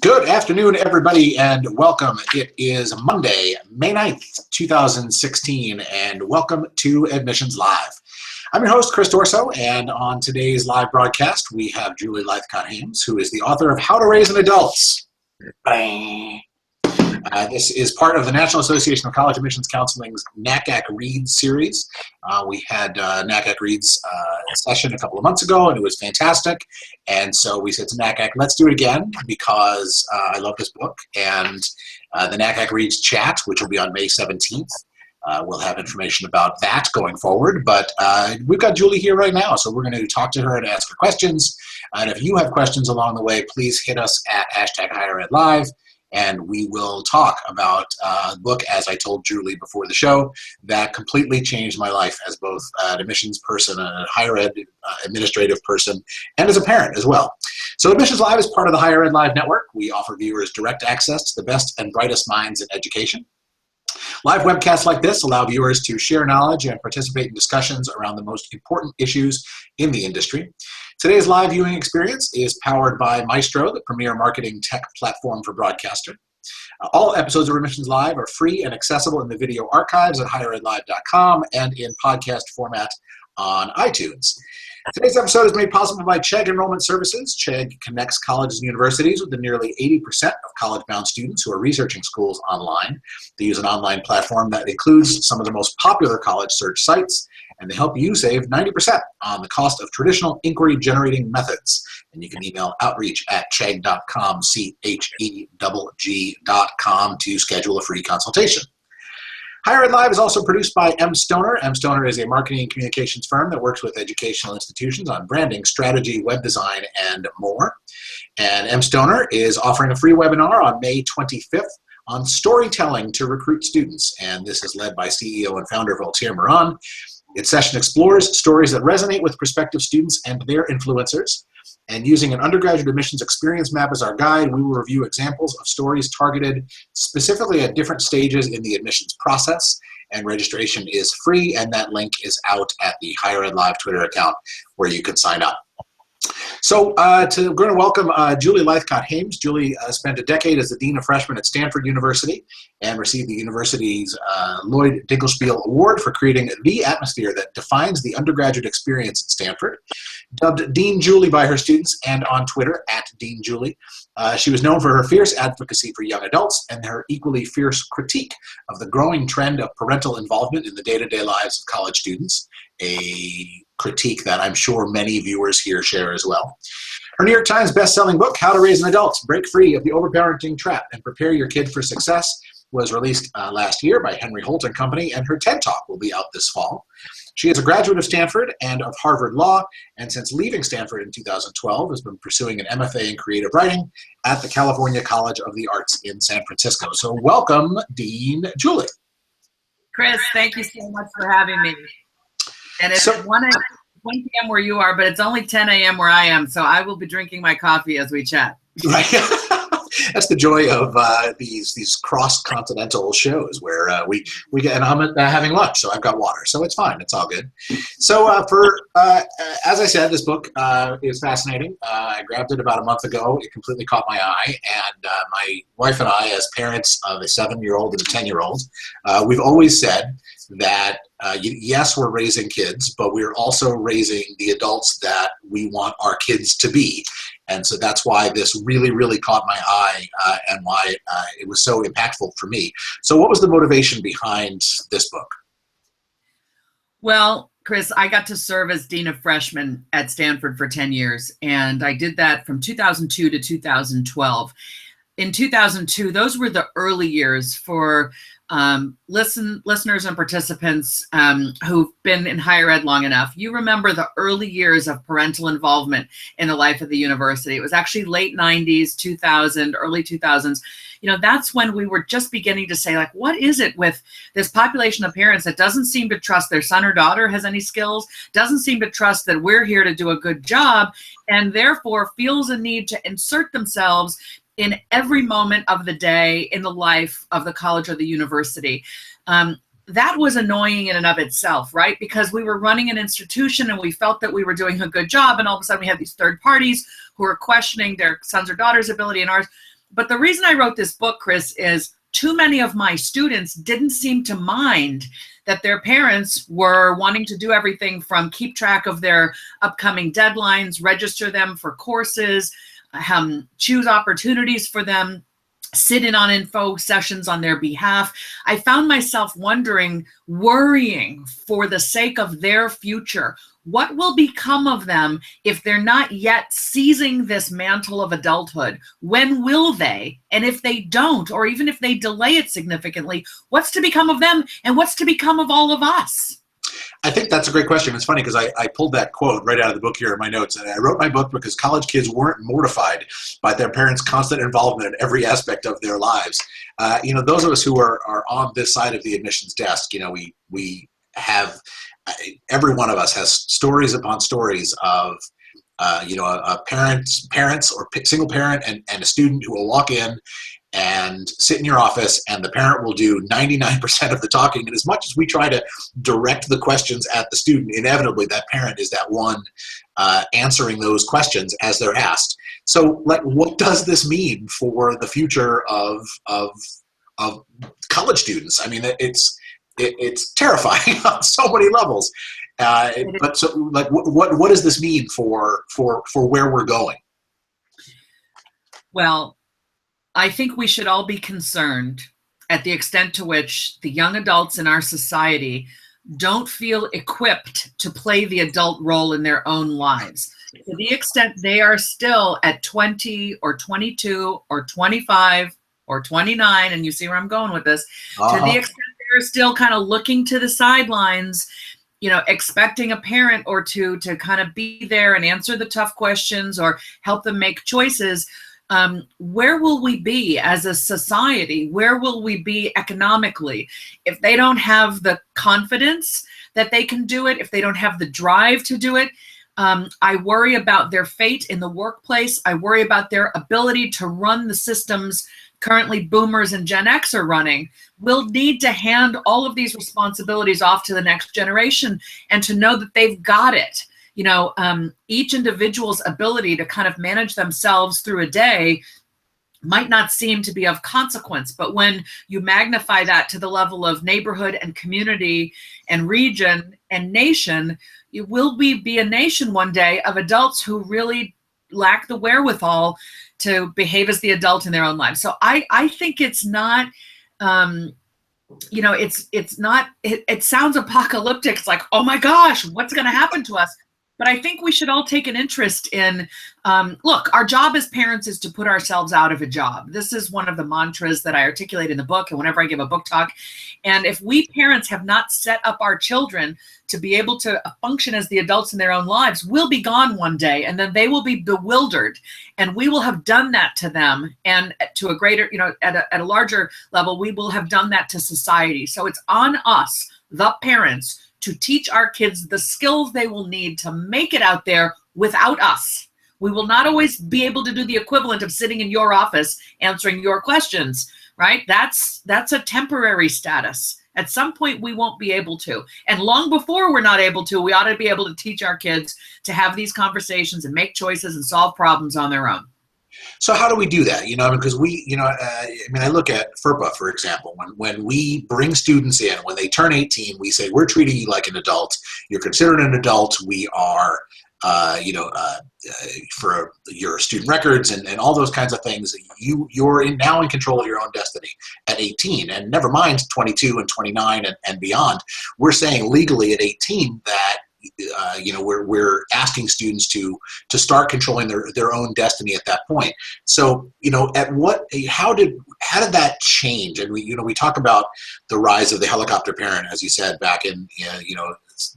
Good afternoon, everybody, and welcome. It is Monday, May 9th, 2016, and welcome to Admissions Live. I'm your host, Chris Dorso, and on today's live broadcast, we have Julie Lythcott-Haims, who is the author of How to Raise an Adult. This is part of the National Association of College Admissions Counseling's NACAC Reads series. We had NACAC Reads session a couple of months ago, and it was fantastic. And so we said to NACAC, let's do it again because I love this book. And the NACAC Reads chat, which will be on May 17th, we'll have information about that going forward. But we've got Julie here right now, so we're going to talk to her and ask her questions. And if you have questions along the way, please hit us at #HigherEdLive. And we will talk about a book, as I told Julie before the show, that completely changed my life as both an admissions person and a higher ed administrative person, and as a parent as well. So Admissions Live is part of the Higher Ed Live network. We offer viewers direct access to the best and brightest minds in education. Live webcasts like this allow viewers to share knowledge and participate in discussions around the most important issues in the industry. Today's live viewing experience is powered by Maestro, the premier marketing tech platform for broadcaster. All episodes of Admissions Live are free and accessible in the video archives at higheredlive.com and in podcast format on iTunes. Today's episode is made possible by Chegg Enrollment Services. Chegg connects colleges and universities with the nearly 80% of college-bound students who are researching schools online. They use an online platform that includes some of the most popular college search sites, and they help you save 90% on the cost of traditional inquiry-generating methods. And you can email outreach@chegg.com, CHEGG.com, to schedule a free consultation. Higher Ed Live is also produced by M. Stoner. M. Stoner is a marketing and communications firm that works with educational institutions on branding, strategy, web design, and more. And M. Stoner is offering a free webinar on May 25th on storytelling to recruit students. And this is led by CEO and founder Voltaire Moran. Its session explores stories that resonate with prospective students and their influencers. And using an undergraduate admissions experience map as our guide, we will review examples of stories targeted specifically at different stages in the admissions process. And registration is free, and that link is out at the Higher Ed Live Twitter account where you can sign up. So we're going to welcome Julie Lythcott-Haims. Julie spent a decade as the Dean of Freshmen at Stanford University and received the university's Lloyd Dinkelspiel Award for creating the atmosphere that defines the undergraduate experience at Stanford. Dubbed Dean Julie by her students and on Twitter @DeanJulie. She was known for her fierce advocacy for young adults and her equally fierce critique of the growing trend of parental involvement in the day-to-day lives of college students, a critique that I'm sure many viewers here share as well. Her New York Times best-selling book, How to Raise an Adult, Break Free of the Overparenting Trap and Prepare Your Kid for Success, was released last year by Henry Holt and Company, and her TED Talk will be out this fall. She is a graduate of Stanford and of Harvard Law, and since leaving Stanford in 2012, has been pursuing an MFA in creative writing at the California College of the Arts in San Francisco. So welcome, Dean Julie. Chris, thank you so much for having me. And it's 1 p.m. where you are, but it's only 10 a.m. where I am, so I will be drinking my coffee as we chat. Right. That's the joy of these cross-continental shows where we get, and I'm having lunch, so I've got water, so it's fine, it's all good. So as I said, this book is fascinating. I grabbed it about a month ago. It completely caught my eye, and my wife and I, as parents of a 7-year-old and a 10-year-old, we've always said that yes, we're raising kids, but we're also raising the adults that we want our kids to be. And so that's why this really, really caught my eye and why it was so impactful for me. So what was the motivation behind this book? Well, Chris, I got to serve as Dean of Freshmen at Stanford for 10 years, and I did that from 2002 to 2012. In 2002, those were the early years for listeners and participants who've been in higher ed long enough. You remember the early years of parental involvement in the life of the university. It was actually late 90s, 2000, early 2000s. You know, that's when we were just beginning to say, like, what is it with this population of parents that doesn't seem to trust their son or daughter has any skills, doesn't seem to trust that we're here to do a good job, and therefore feels a need to insert themselves in every moment of the day in the life of the college or the university. That was annoying in and of itself, right? Because we were running an institution and we felt that we were doing a good job, and all of a sudden we had these third parties who were questioning their sons or daughters' ability and ours. But the reason I wrote this book, Chris, is too many of my students didn't seem to mind that their parents were wanting to do everything from keep track of their upcoming deadlines, register them for courses, choose opportunities for them, sit in on info sessions on their behalf. I found myself wondering, worrying for the sake of their future. What will become of them if they're not yet seizing this mantle of adulthood? When will they? And if they don't, or even if they delay it significantly, what's to become of them and what's to become of all of us? I think that's a great question. It's funny because I pulled that quote right out of the book here in my notes. And I wrote my book because college kids weren't mortified by their parents' constant involvement in every aspect of their lives. Those of us who are on this side of the admissions desk, we have, every one of us has stories upon stories of, a parents or single parent and a student who will walk in and sit in your office, and the parent will do 99% of the talking. And as much as we try to direct the questions at the student, inevitably that parent is that one answering those questions as they're asked. So, what does this mean for the future of college students? I mean, it's terrifying on so many levels. But so, what does this mean for where we're going? Well, I think we should all be concerned at the extent to which the young adults in our society don't feel equipped to play the adult role in their own lives. To the extent they are still at 20 or 22 or 25 or 29, and you see where I'm going with this, to the extent they're still kind of looking to the sidelines, expecting a parent or two to kind of be there and answer the tough questions or help them make choices. Where will we be as a society? Where will we be economically if they don't have the confidence that they can do it, if they don't have the drive to do it? I worry about their fate in the workplace. I worry about their ability to run the systems currently boomers and Gen X are running. We'll need to hand all of these responsibilities off to the next generation and to know that they've got it. Each individual's ability to kind of manage themselves through a day might not seem to be of consequence, but when you magnify that to the level of neighborhood and community and region and nation, you will be a nation one day of adults who really lack the wherewithal to behave as the adult in their own lives. So I think it's not, it's not, it sounds apocalyptic. It's like, oh my gosh, what's going to happen to us? But I think we should all take an interest in, look, our job as parents is to put ourselves out of a job. This is one of the mantras that I articulate in the book and whenever I give a book talk. And if we parents have not set up our children to be able to function as the adults in their own lives, we'll be gone one day and then they will be bewildered. And we will have done that to them. And to a greater, at a larger level, we will have done that to society. So it's on us, the parents, to teach our kids the skills they will need to make it out there without us. We will not always be able to do the equivalent of sitting in your office answering your questions, right? That's a temporary status. At some point, we won't be able to. And long before we're not able to, we ought to be able to teach our kids to have these conversations and make choices and solve problems on their own. So how do we do that? Because I look at FERPA, for example. When we bring students in, when they turn 18, we say, we're treating you like an adult. You're considered an adult. We are, for your student records and all those kinds of things, you're now in control of your own destiny at 18. And never mind 22 and 29 and beyond. We're saying legally at 18 that we're asking students to start controlling their own destiny at that point. So, how did that change? And we talk about the rise of the helicopter parent, as you said, back in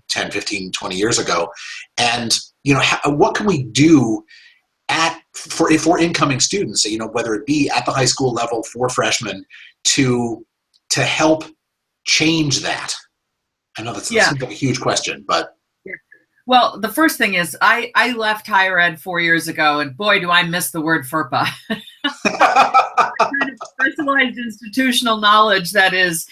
10, 15, 20 years ago. And, what can we do for incoming students, whether it be at the high school level for freshmen to help change that? I know that seems like a huge question, but. Well, the first thing is I left higher ed 4 years ago, and boy, do I miss the word FERPA. Kind of specialized institutional knowledge that is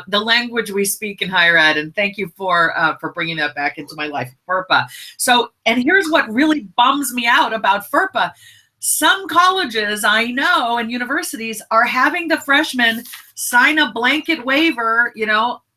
the language we speak in higher ed. And thank you for bringing that back into my life, FERPA. So, and here's what really bums me out about FERPA. some colleges I know and universities are having the freshmen sign a blanket waiver,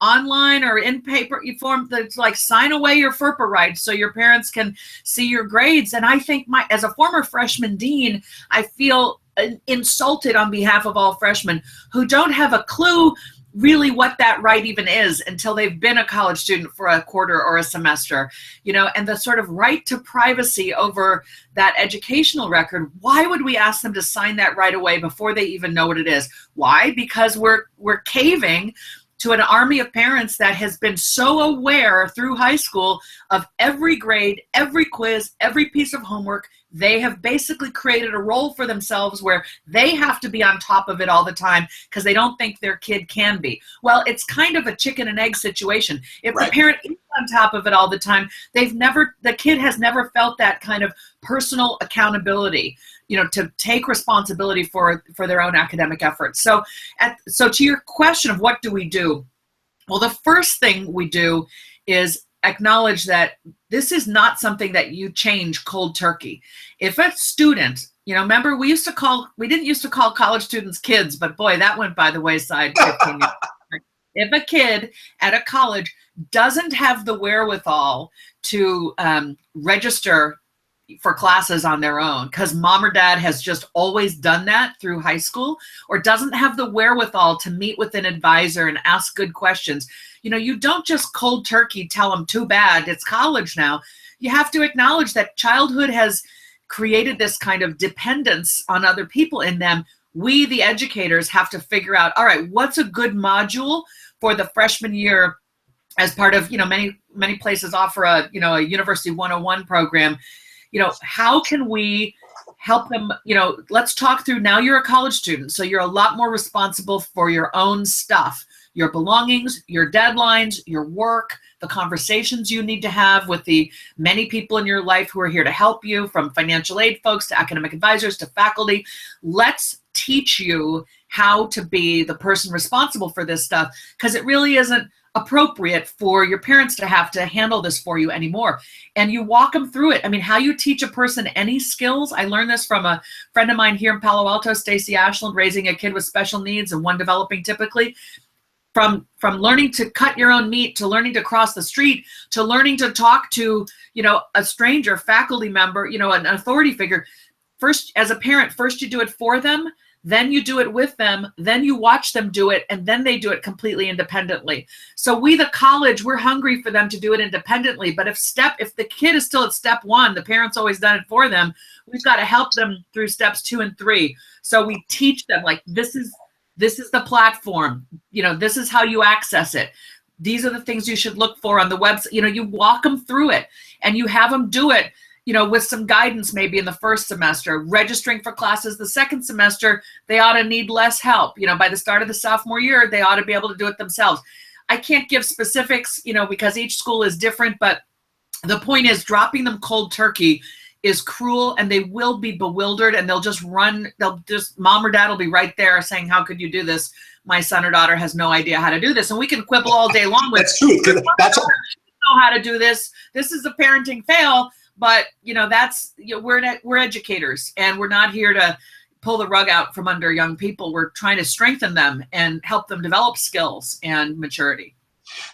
online or in paper form, that's like sign away your FERPA rights so your parents can see your grades. And I think as a former freshman dean, I feel insulted on behalf of all freshmen who don't have a clue really what that right even is until they've been a college student for a quarter or a semester, and the sort of right to privacy over that educational record. Why would we ask them to sign that right away before they even know what it is? Why? Because we're caving to an army of parents that has been so aware through high school of every grade, every quiz, every piece of homework. They have basically created a role for themselves where they have to be on top of it all the time because they don't think their kid can be. Well, it's kind of a chicken and egg situation. If the parent is on top of it all the time, the kid has never felt that kind of personal accountability, to take responsibility for their own academic efforts. So to your question of what do we do? Well, the first thing we do is acknowledge that this is not something that you change cold turkey. If a student, remember we didn't used to call college students kids, but boy, that went by the wayside 15 years. If a kid at a college doesn't have the wherewithal to register for classes on their own because mom or dad has just always done that through high school, or doesn't have the wherewithal to meet with an advisor and ask good questions, you don't just cold turkey tell them too bad, it's college now. You have to acknowledge that childhood has created this kind of dependence on other people in them. We, the educators, have to figure out, all right, what's a good module for the freshman year as part of, many places offer a University 101 program. How can we help them? Let's talk through, now you're a college student, so you're a lot more responsible for your own stuff, your belongings, your deadlines, your work, the conversations you need to have with the many people in your life who are here to help you, from financial aid folks to academic advisors to faculty. Let's teach you how to be the person responsible for this stuff, because it really isn't appropriate for your parents to have to handle this for you anymore. And you walk them through it. I mean, how you teach a person any skills. I learned this from a friend of mine here in Palo Alto, Stacy Ashland, raising a kid with special needs and one developing typically. From learning to cut your own meat, to learning to cross the street, to learning to talk to, a stranger, faculty member, an authority figure. First, as a parent, first you do it for them, then you do it with them, then you watch them do it, and then they do it completely independently. So we, the college, we're hungry for them to do it independently. But if the kid is still at step one, the parent's always done it for them, we've got to help them through steps 2 and 3. So we teach them, like, this is the platform, this is how you access it. These are the things you should look for on the website. You walk them through it, and you have them do it, with some guidance maybe in the first semester. Registering for classes the second semester, they ought to need less help. By the start of the sophomore year, they ought to be able to do it themselves. I can't give specifics, because each school is different, but the point is, dropping them cold turkey is cruel, and they will be bewildered, and they'll just mom or dad will be right there saying, how could you do this? My son or daughter has no idea how to do this. And we can quibble all day long with, that's true. That's all. Know how to do this. This is a parenting fail. But, we're educators, and we're not here to pull the rug out from under young people. We're trying to strengthen them and help them develop skills and maturity.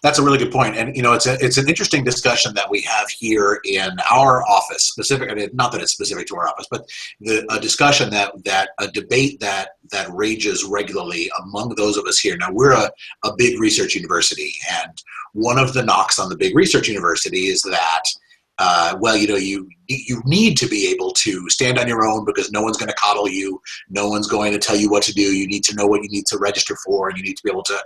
That's a really good point. And, it's an interesting discussion that we have here in our office, specifically, not that it's specific to our office, but a discussion a debate that rages regularly among those of us here. Now, we're a big research university, and one of the knocks on the big research university is that you need to be able to stand on your own because no one's going to coddle you. No one's going to tell you what to do. You need to know what you need to register for, and you need to be able to,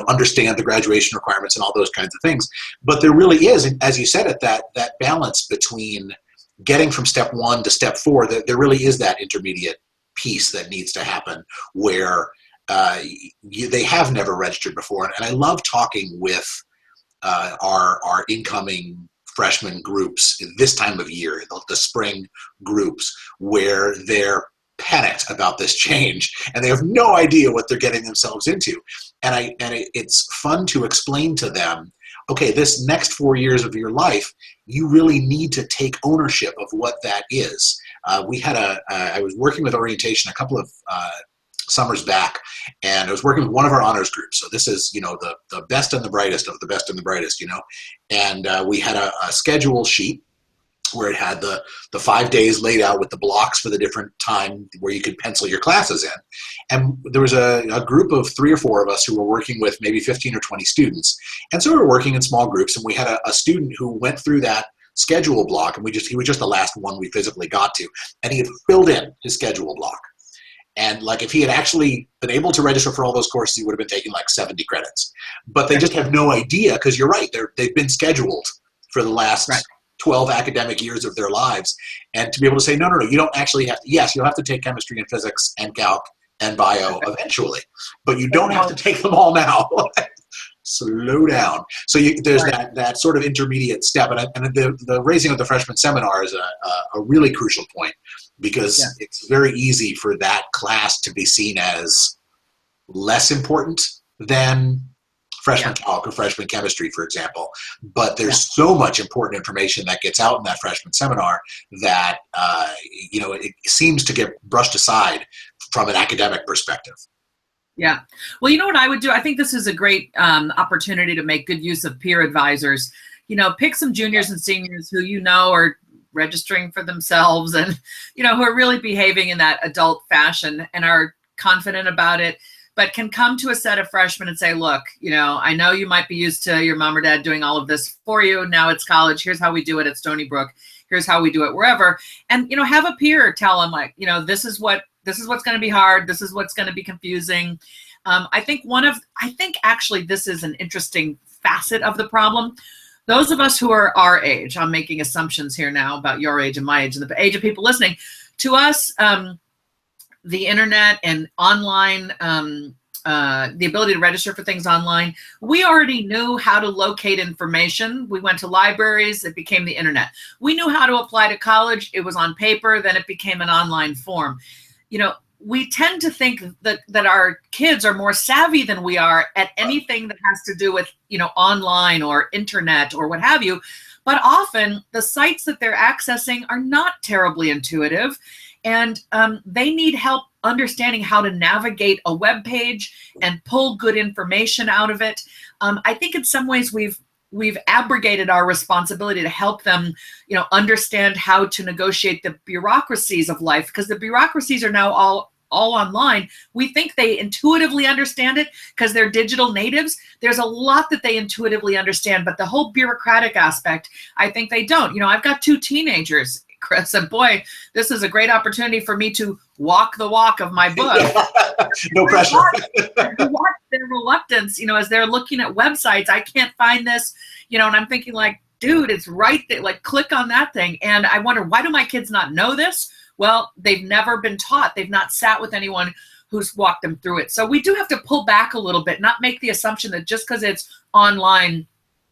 understand the graduation requirements and all those kinds of things. But there really is, as you said it, that balance between getting from step 1 to step 4, that there really is that intermediate piece that needs to happen where they have never registered before. And I love talking with our incoming freshman groups this time of year, the spring groups, where they're panicked about this change and they have no idea what they're getting themselves into. And it's fun to explain to them okay, this next 4 years of your life, you really need to take ownership of what that is. I was working with orientation a couple of summers back, and I was working with one of our honors groups. So this is, the best and the brightest of the best and the brightest, and we had a schedule sheet where it had the 5 days laid out with the blocks for the different time where you could pencil your classes in. And there was a group of 3 or 4 of us who were working with maybe 15 or 20 students. And so we were working in small groups, and we had a student who went through that schedule block, and he was just the last one we physically got to, and he had filled in his schedule block. And like, if he had actually been able to register for all those courses, he would have been taking like 70 credits. But they just have no idea, because you're right, they've been scheduled for the last 12 academic years of their lives. And to be able to say, no, you don't actually have to. Yes, you'll have to take chemistry and physics and calc and bio eventually, but you don't have to take them all now. Slow down. So there's that sort of intermediate step. And the raising of the freshman seminar is a really crucial point, because it's very easy for that class to be seen as less important than freshman calc or freshman chemistry, for example. But there's so much important information that gets out in that freshman seminar that it seems to get brushed aside from an academic perspective. Yeah. Well, you know what I would do? I think this is a great opportunity to make good use of peer advisors. Pick some juniors and seniors who are registering for themselves and, who are really behaving in that adult fashion and are confident about it, but can come to a set of freshmen and say, look, I know you might be used to your mom or dad doing all of this for you. Now it's college. Here's how we do it at Stony Brook. Here's how we do it wherever. And, have a peer tell them, like, this is what's going to be hard. This is what's going to be confusing. I think actually this is an interesting facet of the problem. Those of us who are our age, I'm making assumptions here now about your age and my age and the age of people listening, to us, the internet and online, the ability to register for things online, we already knew how to locate information. We went to libraries, it became the internet. We knew how to apply to college, it was on paper, then it became an online form. We tend to think that our kids are more savvy than we are at anything that has to do with, online or internet or what have you. But often the sites that they're accessing are not terribly intuitive, and they need help understanding how to navigate a web page and pull good information out of it. I think in some ways we've abrogated our responsibility to help them, understand how to negotiate the bureaucracies of life, because the bureaucracies are now all online. We think they intuitively understand it because they're digital natives. There's a lot that they intuitively understand, but the whole bureaucratic aspect, I think they don't. I've got 2 teenagers, Chris, and boy, this is a great opportunity for me to walk the walk of my book. No pressure. Watch their reluctance, as they're looking at websites. I can't find this, and I'm thinking, like, dude, it's right there. Like, click on that thing. And I wonder, why do my kids not know this? Well, they've never been taught. They've not sat with anyone who's walked them through it. So we do have to pull back a little bit, not make the assumption that just because it's online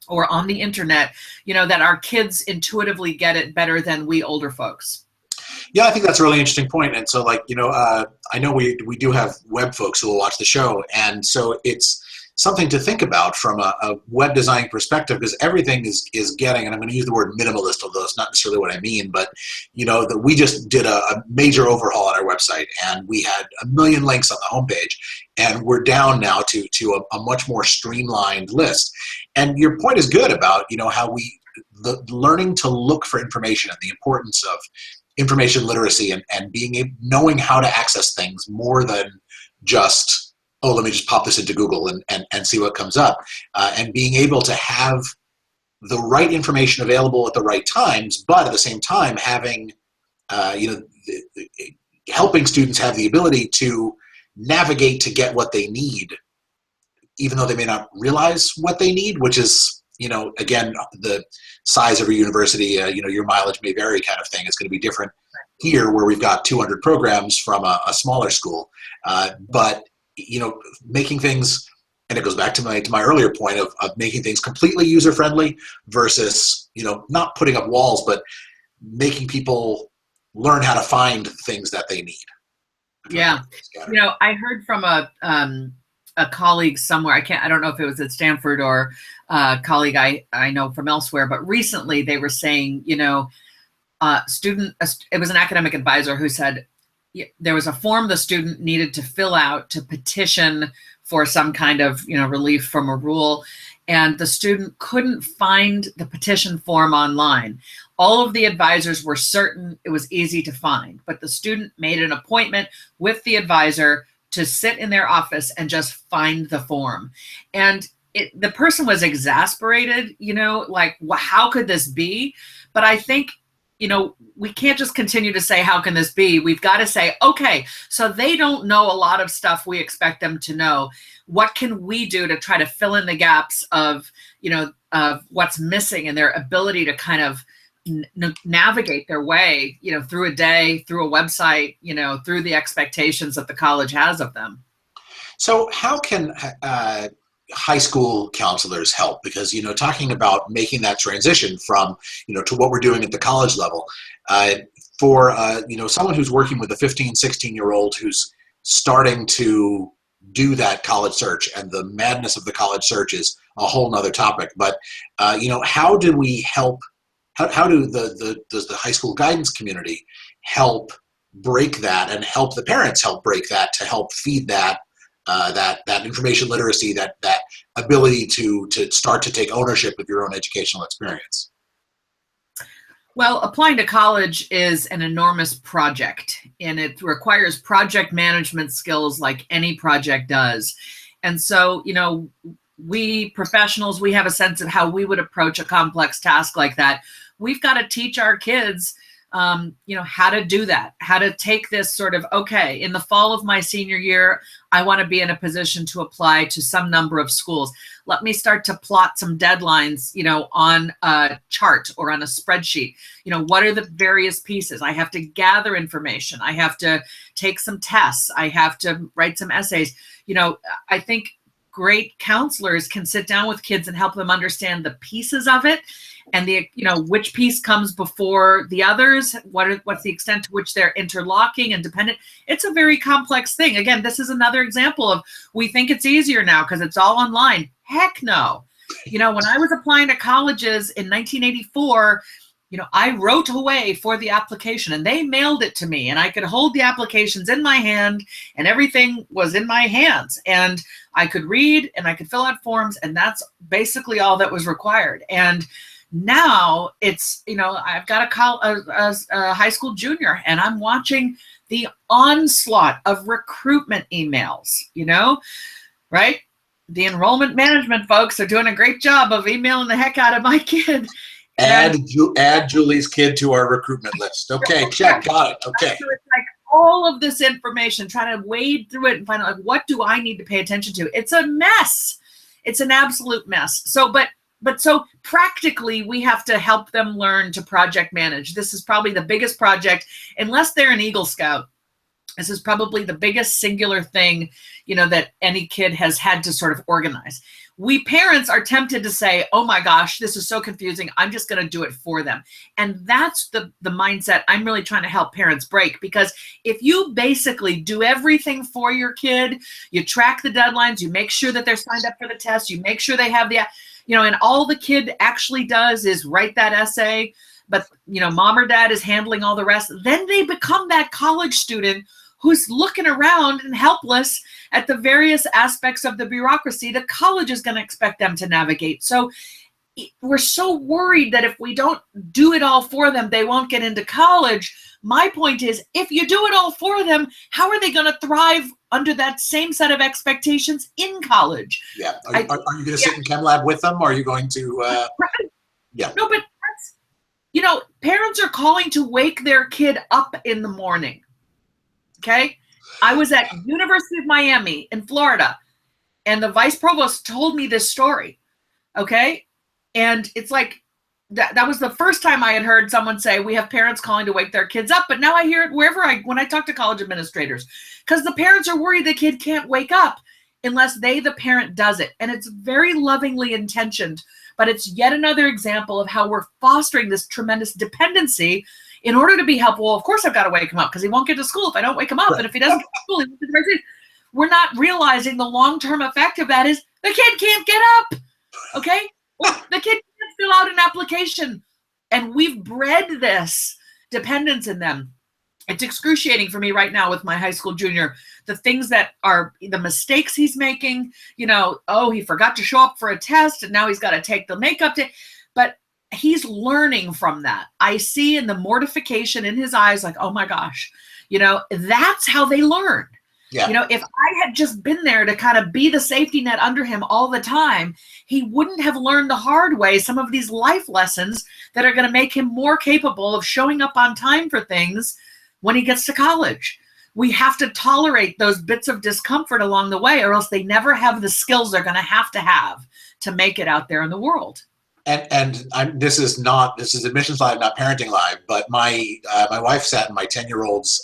or on the internet, that our kids intuitively get it better than we older folks. Yeah, I think that's a really interesting point. And so, like, I know we do have web folks who will watch the show. And so it's something to think about from a web design perspective, because everything is getting, and I'm going to use the word minimalist, although it's not necessarily what I mean, but, that we just did a major overhaul on our website, and we had 1 million links on the homepage, and we're down now to a much more streamlined list. And your point is good about, how the learning to look for information and the importance of information literacy and knowing how to access things more than just, oh, let me just pop this into Google and see what comes up, and being able to have the right information available at the right times, but at the same time having, helping students have the ability to navigate to get what they need, even though they may not realize what they need, which is, again, the size of a university, your mileage may vary kind of thing. It's going to be different here where we've got 200 programs from a smaller school. But making things, and it goes back to my earlier point of making things completely user-friendly versus, not putting up walls, but making people learn how to find things that they need. Yeah. I heard from a colleague somewhere. I don't know if it was at Stanford or a colleague I know from elsewhere, but recently they were saying, you know, it was an academic advisor who said there was a form the student needed to fill out to petition for some kind of, you know, relief from a rule. And the student couldn't find the petition form online. All of the advisors were certain it was easy to find, but the student made an appointment with the advisor to sit in their office and just find the form. And the person was exasperated, you know, like, well, how could this be? But I think, you know, we can't just continue to say, how can this be? We've got to say, okay, so they don't know a lot of stuff we expect them to know. What can we do to try to fill in the gaps of, you know, of what's missing in their ability to kind of navigate their way, you know, through a day, through a website, you know, through the expectations that the college has of them. So how can high school counselors help? Because, you know, talking about making that transition from, you know, to what we're doing at the college level, for, you know, someone who's working with a 15, 16-year-old who's starting to do that college search, and the madness of the college search is a whole nother topic. But, you know, how do we help, how does the high school guidance community help break that, and help the parents help break that, to help feed that that information literacy, that ability to start to take ownership of your own educational experience? Well, applying to college is an enormous project, and it requires project management skills like any project does. And so, you know, we professionals, we have a sense of how we would approach a complex task like that. We've got to teach our kids you know, how to do that, how to take this sort of, okay, in the fall of my senior year, I want to be in a position to apply to some number of schools. Let me start to plot some deadlines, you know, on a chart or on a spreadsheet. You know, what are the various pieces? I have to gather information. I have to take some tests. I have to write some essays. You know, I think great counselors can sit down with kids and help them understand the pieces of it, and the, you know, which piece comes before the others, what's the extent to which they're interlocking and dependent. It's a very complex thing. Again, this is another example of, we think it's easier now because it's all online. Heck no. You know, when I was applying to colleges in 1984, you know, I wrote away for the application and they mailed it to me, and I could hold the applications in my hand and everything was in my hands, and I could read and I could fill out forms, and that's basically all that was required. And now it's, you know, I've got a high school junior, and I'm watching the onslaught of recruitment emails, you know, right? The enrollment management folks are doing a great job of emailing the heck out of my kid. Add Julie's kid to our recruitment list. Okay, check, got it. Okay. So it's like all of this information, trying to wade through it and find out, like, what do I need to pay attention to? It's a mess. It's an absolute mess. So, but so practically, we have to help them learn to project manage. This is probably the biggest project, unless they're an Eagle Scout. This is probably the biggest singular thing, you know, that any kid has had to sort of organize. We parents are tempted to say, oh my gosh, this is so confusing, I'm just going to do it for them. And that's the mindset I'm really trying to help parents break, because if you basically do everything for your kid, you track the deadlines, you make sure that they're signed up for the test, you make sure they have the, you know, and all the kid actually does is write that essay, but, you know, mom or dad is handling all the rest, then they become that college student who's looking around and helpless at the various aspects of the bureaucracy the college is going to expect them to navigate. So we're so worried that if we don't do it all for them, they won't get into college. My point is, if you do it all for them, how are they going to thrive under that same set of expectations in college? Yeah. Are you going to sit in Chem Lab with them? Or are you going to, right. Yeah. No, but that's, you know, parents are calling to wake their kid up in the morning. Okay. I was at University of Miami in Florida, and the vice provost told me this story. Okay. And it's like, that was the first time I had heard someone say, we have parents calling to wake their kids up. But now I hear it when I talk to college administrators, because the parents are worried the kid can't wake up unless the parent does it. And it's very lovingly intentioned, but it's yet another example of how we're fostering this tremendous dependency. In order to be helpful, of course, I've got to wake him up, because he won't get to school if I don't wake him up. And if he doesn't get to school, he won't get to the right thing. we're not realizing the long-term effect of that is the kid can't get up, okay? Or the kid can't fill out an application. And we've bred this dependence in them. It's excruciating for me right now with my high school junior. The things that are the mistakes he's making, you know, oh, he forgot to show up for a test and now he's got to take the makeup test. But he's learning from that. I see in the mortification in his eyes, like, oh my gosh, you know, that's how they learn. Yeah. You know, if I had just been there to kind of be the safety net under him all the time, he wouldn't have learned the hard way some of these life lessons that are going to make him more capable of showing up on time for things when he gets to college. We have to tolerate those bits of discomfort along the way, or else they never have the skills they're going to have to make it out there in the world. And this is Admissions Live, not Parenting Live, but my wife sat in my 10-year-old's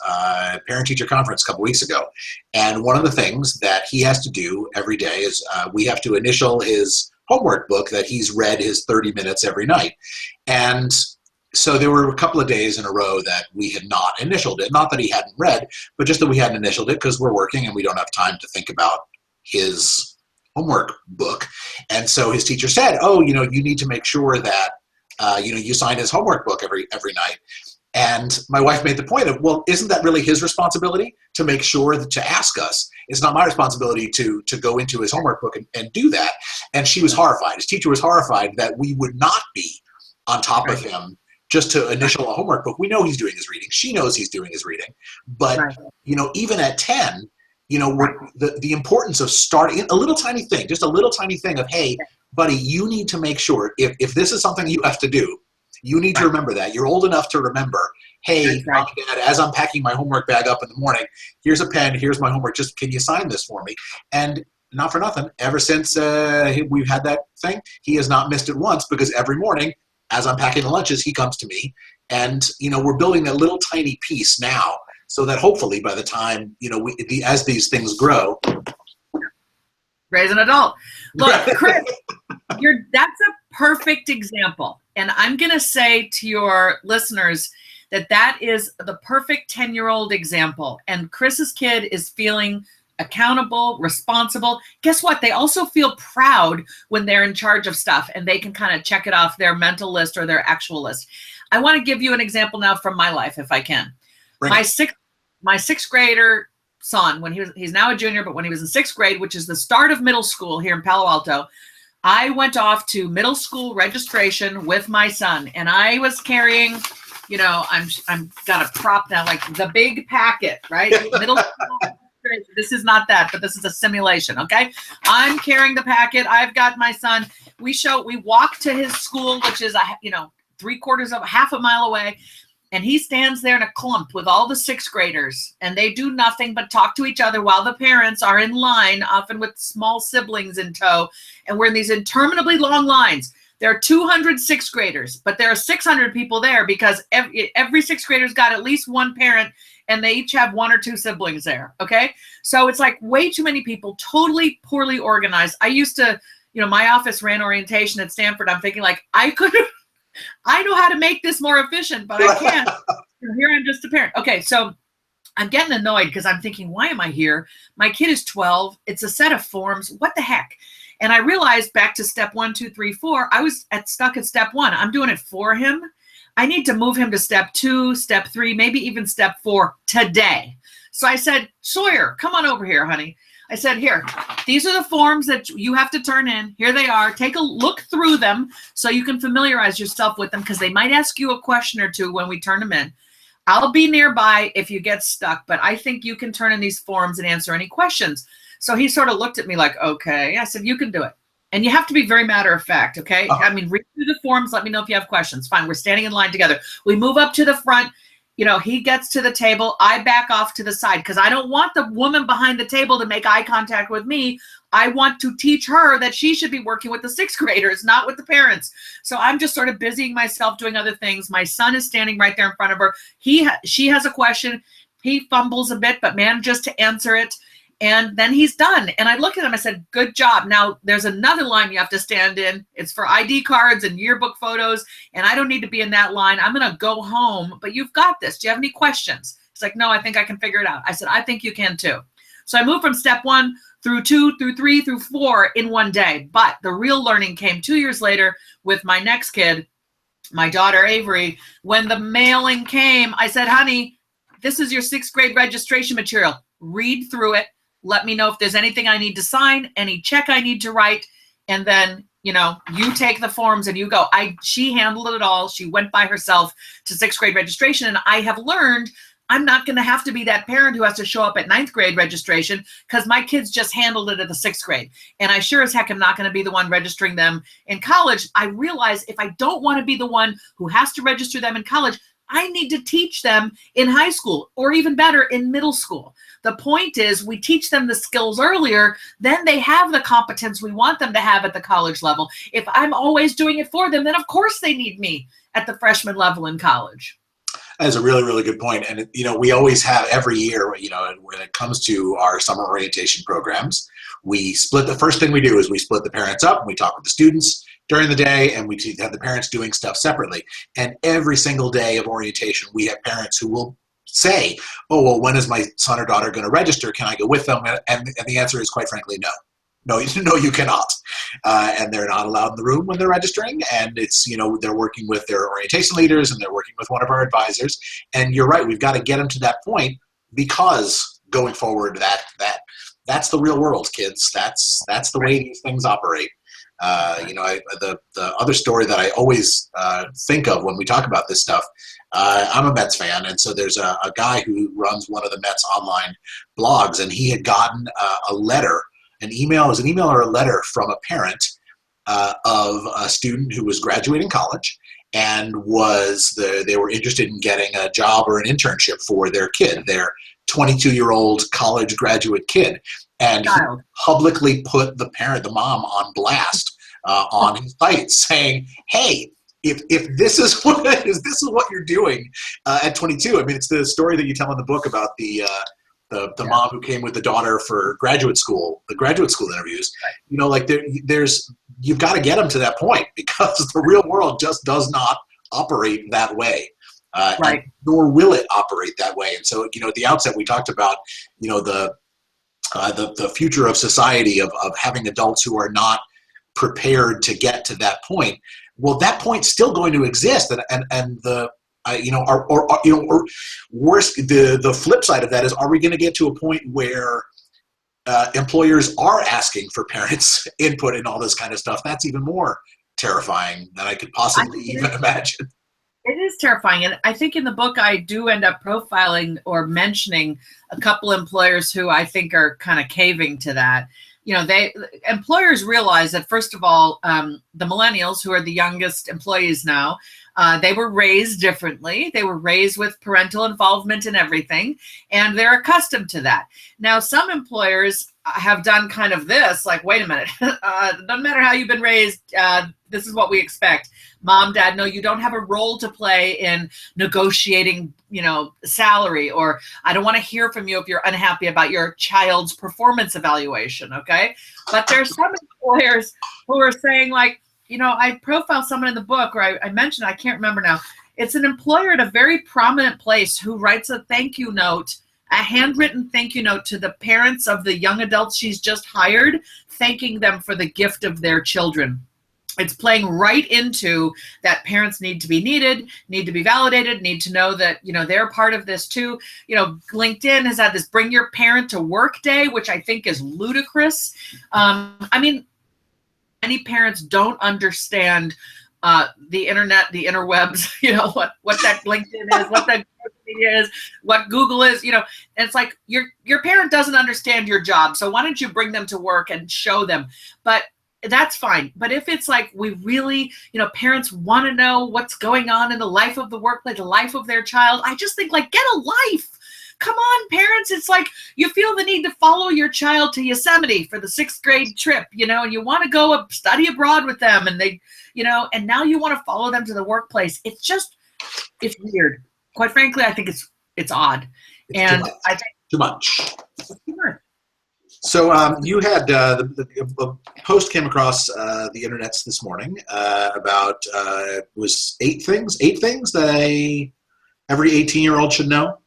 parent-teacher conference a couple weeks ago, and one of the things that he has to do every day is we have to initial his homework book that he's read his 30 minutes every night. And so there were a couple of days in a row that we had not initialed it. Not that he hadn't read, but just that we hadn't initialed it because we're working and we don't have time to think about his homework book. And so his teacher said, oh, you know, you need to make sure that, you sign his homework book every night. And my wife made the point of, well, isn't that really his responsibility to make sure that, to ask us? It's not my responsibility to go into his homework book and do that. And she was horrified. His teacher was horrified that we would not be on top of him just to initial a homework book. We know he's doing his reading. She knows he's doing his reading. But, you know, even at 10, you know, the importance of starting a little tiny thing, just a little tiny thing of, hey, buddy, you need to make sure if this is something you have to do, you need to remember that. You're old enough to remember, hey, Mom and Dad, as I'm packing my homework bag up in the morning, here's a pen, here's my homework, just can you sign this for me? And not for nothing, ever since we've had that thing, he has not missed it once, because every morning, as I'm packing the lunches, he comes to me. And, you know, we're building a little tiny piece now so that hopefully by the time, you know, as these things grow. Raise an adult. Look, Chris, that's a perfect example. And I'm going to say to your listeners that is the perfect 10-year-old example. And Chris's kid is feeling accountable, responsible. Guess what? They also feel proud when they're in charge of stuff and they can kind of check it off their mental list or their actual list. I want to give you an example now from my life, if I can. My sixth grader son, when he's now a junior, but when he was in sixth grade, which is the start of middle school here in Palo Alto, I went off to middle school registration with my son, and I was carrying, you know, I'm got a prop now, like the big packet, right? Middle school. This is not that, but this is a simulation, okay? I'm carrying the packet. I've got my son. We walk to his school, which is, half a mile away, and he stands there in a clump with all the sixth graders, and they do nothing but talk to each other while the parents are in line, often with small siblings in tow, and we're in these interminably long lines. There are 200 sixth graders, but there are 600 people there because every sixth grader's got at least one parent, and they each have one or two siblings there, okay? So it's like way too many people, totally poorly organized. I used to, you know, my office ran orientation at Stanford. I'm thinking like, I know how to make this more efficient, but I can't. Here I'm just a parent. Okay, so I'm getting annoyed because I'm thinking, why am I here? My kid is 12. It's a set of forms. What the heck? And I realized back to step 1, 2, 3, 4, I was stuck at step 1. I'm doing it for him. I need to move him to step 2, step 3, maybe even step 4 today. So I said, Sawyer, come on over here, honey. I said, here, these are the forms that you have to turn in. Here they are. Take a look through them so you can familiarize yourself with them, because they might ask you a question or two when we turn them in. I'll be nearby if you get stuck, but I think you can turn in these forms and answer any questions. So he sort of looked at me like, okay. I said, you can do it. And you have to be very matter of fact, okay? I mean, read through the forms. Let me know if you have questions. Fine. We're standing in line together. We move up to the front. You know, he gets to the table. I back off to the side because I don't want the woman behind the table to make eye contact with me. I want to teach her that she should be working with the sixth graders, not with the parents. So I'm just sort of busying myself doing other things. My son is standing right there in front of her. She has a question. He fumbles a bit, but manages to answer it. And then he's done. And I looked at him, I said, good job. Now there's another line you have to stand in. It's for ID cards and yearbook photos. And I don't need to be in that line. I'm going to go home, but you've got this. Do you have any questions? He's like, no, I think I can figure it out. I said, I think you can too. So I moved from step 1 through 2 through 3 through 4 in one day. But the real learning came 2 years later with my next kid, my daughter Avery. When the mailing came, I said, honey, this is your 6th grade registration material. Read through it. Let me know if there's anything I need to sign, any check I need to write, and then, you know, you take the forms and you go. She handled it all. She went by herself to 6th grade registration, and I have learned I'm not going to have to be that parent who has to show up at 9th grade registration because my kids just handled it at the 6th grade. And I sure as heck am not going to be the one registering them in college. I realize if I don't want to be the one who has to register them in college, I need to teach them in high school, or even better, in middle school. The point is we teach them the skills earlier, then they have the competence we want them to have at the college level. If I'm always doing it for them, then of course they need me at the freshman level in college. That's a really, really good point. And, you know, we always have every year, you know, when it comes to our summer orientation programs, we split. The first thing we do is we split the parents up and we talk with the students during the day, and we have the parents doing stuff separately. And every single day of orientation, we have parents who will say, oh, well, when is my son or daughter going to register? Can I go with them? And the answer is, quite frankly, no. No, you cannot. And they're not allowed in the room when they're registering. And it's, you know, they're working with their orientation leaders and they're working with one of our advisors. And you're right, we've got to get them to that point, because going forward, that's the real world, kids. That's the way these things operate. You know, the other story that I always think of when we talk about this stuff, I'm a Mets fan, and so there's a guy who runs one of the Mets online blogs, and he had gotten a letter, an email or a letter from a parent of a student who was graduating college and they were interested in getting a job or an internship for their kid, their 22-year-old college graduate kid. And he publicly put the mom, on blast on his site, saying, "Hey, if this is what you're doing at 22." I mean, it's the story that you tell in the book about the mom who came with the daughter for graduate school interviews. Right. You know, like you've got to get them to that point, because the real world just does not operate that way. Right. Nor will it operate that way. And so, you know, at the outset, we talked about, you know, the future of society of having adults who are not prepared to get to that point. Well, that point's still going to exist, and the you know, or worse, the flip side of that is, are we going to get to a point where employers are asking for parents' input and all this kind of stuff? That's even more terrifying than I could possibly even imagine. It is terrifying. And I think in the book, I do end up profiling or mentioning a couple employers who I think are kind of caving to that. You know, employers realize that, first of all, the millennials, who are the youngest employees now, they were raised differently. They were raised with parental involvement in everything, and they're accustomed to that. Now, some employers have done kind of this, like, wait a minute, doesn't matter how you've been raised, this is what we expect. Mom, dad, no, you don't have a role to play in negotiating, you know, salary, or I don't want to hear from you if you're unhappy about your child's performance evaluation, okay? But there's some employers who are saying, like, you know, I profiled someone in the book, or I mentioned, I can't remember now. It's an employer at a very prominent place who writes a thank you note, a handwritten thank you note to the parents of the young adults she's just hired, thanking them for the gift of their children. It's playing right into that parents need to be needed, need to be validated, need to know that, you know, they're part of this too. You know, LinkedIn has had this bring your parent to work day, which I think is ludicrous. I mean, many parents don't understand the internet, the interwebs, you know, what that LinkedIn is, what that is, what Google is, you know, and it's like your parent doesn't understand your job. So why don't you bring them to work and show them? But that's fine. But if it's like, we really, you know, parents want to know what's going on in the life of the workplace, the life of their child, I just think, like, get a life. Come on, parents. It's like you feel the need to follow your child to Yosemite for the 6th grade trip, you know, and you want to go study abroad with them, and they, you know, and now you want to follow them to the workplace. It's weird. Quite frankly, I think it's odd. And I think too much. So you had the post came across the internets this morning about was eight things that every 18-year-old should know.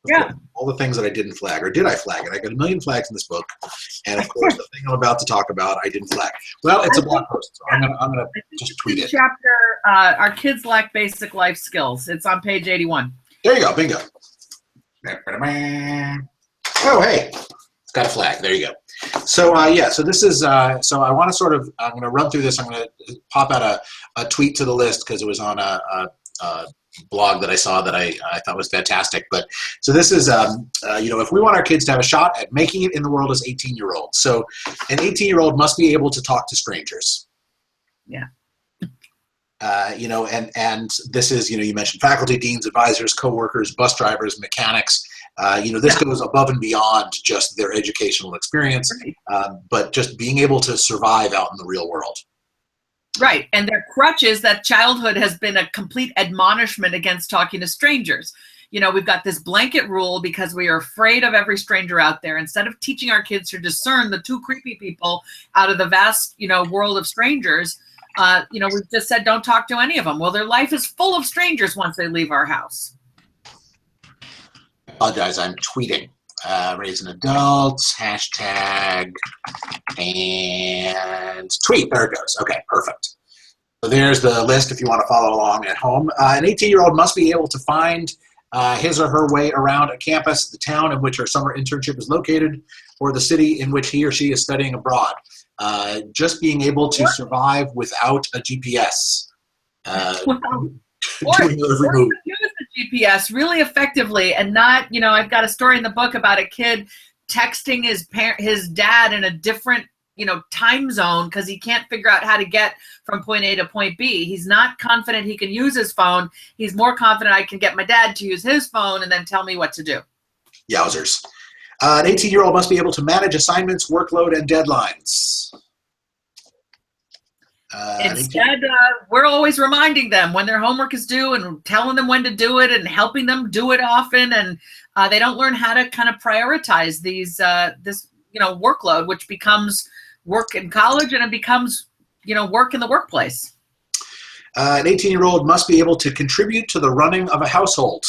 Of Yeah. course, all the things that I didn't flag, or did I flag it? I got a million flags in this book, and of course, the thing I'm about to talk about, I didn't flag. Well, it's a blog post, so I'm gonna just tweet it. Chapter, our kids lack basic life skills. It's on page 81. There you go, bingo. Oh, hey, it's got a flag. There you go. So yeah, so this is so I want to sort of, I'm going to run through this. I'm going to pop out a tweet to the list because it was on a blog that I saw that I thought was fantastic. But so this is you know, if we want our kids to have a shot at making it in the world as 18-year-olds, so an 18-year-old must be able to talk to strangers. Yeah. You know, and this is, you know, you mentioned faculty, deans, advisors, coworkers, bus drivers, mechanics. You know, this goes above and beyond just their educational experience, but just being able to survive out in the real world. Right. And their crutch is that childhood has been a complete admonishment against talking to strangers. You know, we've got this blanket rule because we are afraid of every stranger out there. Instead of teaching our kids to discern the two creepy people out of the vast, you know, world of strangers, you know, we've just said, don't talk to any of them. Well, their life is full of strangers once they leave our house. I apologize, I'm tweeting. Raising adults, hashtag, and tweet. There it goes. Okay, perfect. So there's the list if you want to follow along at home. An 18-year-old must be able to find his or her way around a campus, the town in which her summer internship is located, or the city in which he or she is studying abroad. Just being able to survive without a GPS. Or use the GPS really effectively and not, you know, I've got a story in the book about a kid texting his dad in a different, you know, time zone because he can't figure out how to get from point A to point B. He's not confident he can use his phone. He's more confident I can get my dad to use his phone and then tell me what to do. Yowzers. An 18-year-old must be able to manage assignments, workload, and deadlines. Instead, we're always reminding them when their homework is due and telling them when to do it and helping them do it often. And they don't learn how to kind of prioritize these this, you know, workload, which becomes work in college and it becomes, you know, work in the workplace. An 18-year-old must be able to contribute to the running of a household.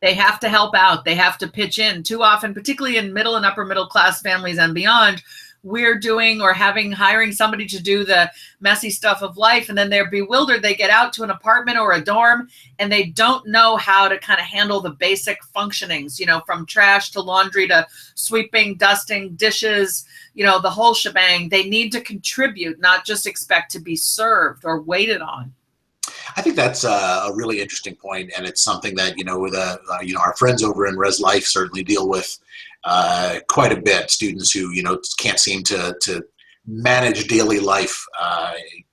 They have to help out. They have to pitch in. Too often, particularly in middle and upper middle class families and beyond, we're doing or hiring somebody to do the messy stuff of life, and then they're bewildered. They get out to an apartment or a dorm and they don't know how to kind of handle the basic functionings, you know, from trash to laundry to sweeping, dusting, dishes, you know, the whole shebang. They need to contribute, not just expect to be served or waited on. I think that's a really interesting point, and it's something that, you know, you know, our friends over in Res Life certainly deal with quite a bit. Students who, you know, can't seem to manage daily life,